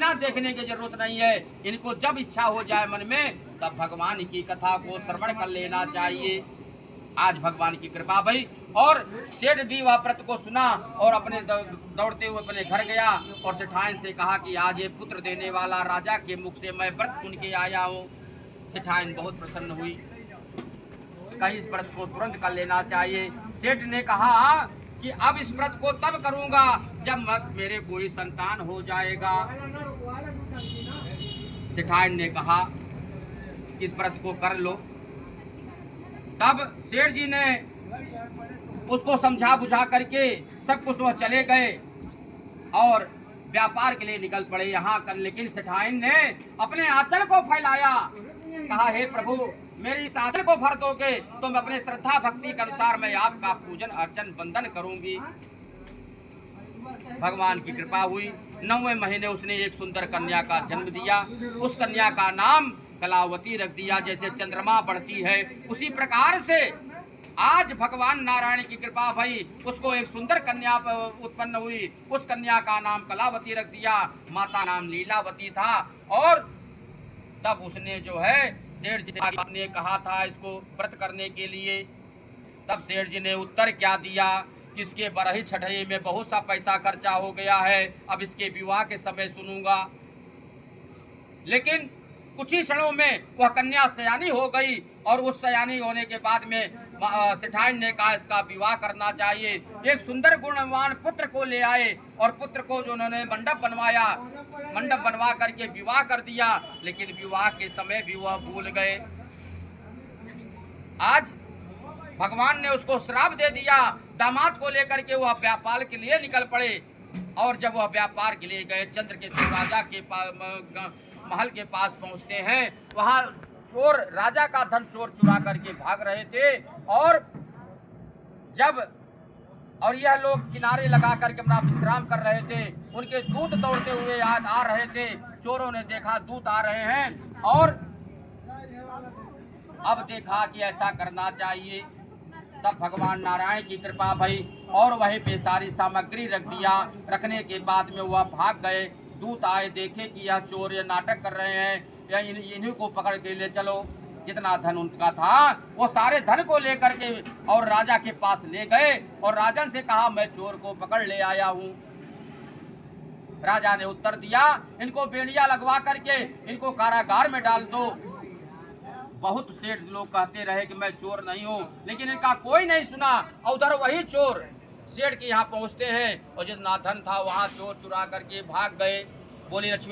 यहाँ देखने की जरूरत नहीं है। इनको जब इच्छा हो जाए मन में तब भगवान की कथा को श्रवण कर लेना चाहिए। आज भगवान की कृपा भई और सेठ भी वह व्रत को सुना और अपने दौड़ते हुए अपने घर गया और सेठाइन से कहा कि आज ये पुत्र देने वाला राजा के मुख से मैं व्रत सुन के आया हूँ। सेठाइन बहुत प्रसन्न हुई, कहीं इस व्रत को तुरंत कर लेना चाहिए। सेठ ने कहा कि अब इस व्रत को तब करूंगा जब मेरे कोई संतान हो जाएगा। सेठाइन ने कहा इस व्रत को कर लो। तब सेठ जी ने उसको समझा बुझा करके सब कुछ वह चले गए और व्यापार के लिए निकल पड़े यहाँ कर। लेकिन सेठाइन ने अपने आंचल को फैलाया, कहा हे प्रभु मेरी इस आंचल को भर दोगे तो मैं अपने श्रद्धा भक्ति के अनुसार मैं आपका पूजन अर्चन वंदन करूंगी। भगवान की कृपा हुई। 9वें महीने उसने एक सुंदर कन्या का जन्म दिया। उस कन्या का नाम कलावती रख दिया। जैसे चंद्रमा बढ़ती है उसी प्रकार से आज भगवान नारायण की कृपा भई उसको एक सुंदर कन्या उत्पन्न हुई। उस कन्या का नाम कलावती रख दिया। माता नाम लीलावती था। और तब उसने जो है सेठ जी ने कहा था इसको व्रत करने के लिए। तब सेठ जी ने उत्तर क्या दिया, किसके बरही छठई में बहुत सा पैसा खर्चा हो गया है, अब इसके विवाह के समय सुनूंगा। लेकिन कुछ ही क्षणों में वह कन्या सयानी हो गई और उस सयानी होने के बाद में सेठाइन ने कहा इसका विवाह करना चाहिए। एक सुंदर गुणवान पुत्र को ले आए और पुत्र को जो उन्होंने मंडप बनवाया, मंडप बनवा करके विवाह कर दिया। लेकिन विवाह के समय भी वह भूल गए। आज भगवान ने उसको श्राप दे दिया। दामाद को लेकर के वह व्यापार के लिए निकल पड़े और जब वह व्यापार के लिए गए चंद्रकेतु राजा के महल के पास पहुंचते हैं। वहां चोर राजा का धन चोर चुरा करके भाग रहे थे और यह लोग किनारे लगा करके अपना विश्राम कर रहे थे। उनके दूत दौड़ते हुए आ रहे थे। चोरों ने देखा दूत आ रहे हैं और अब देखा कि ऐसा करना चाहिए। तब भगवान नारायण की कृपा भई और वहीं पे सारी सामग्री रख दिया। रखने के बाद में वह भाग गए। दूत आए, देखे कि यह चोर ये नाटक कर रहे हैं, या इन्हीं को पकड़ के ले चलो। जितना धन उनका था वो सारे धन को लेकर के और राजा के पास ले गए और राजन से कहा मैं चोर को पकड़ ले आया हूँ। राजा ने उत्तर दिया इनको बेड़िया लगवा करके इनको कारागार में डाल दो। बहुत सेठ लोग कहते रहे कि मैं चोर नहीं हूँ, लेकिन इनका कोई नहीं सुना। और उधर वही चोर सेठ के यहाँ पहुँचते हैं और जितना धन था वहाँ चोर चुरा करके भाग गए। बोली लक्ष्मी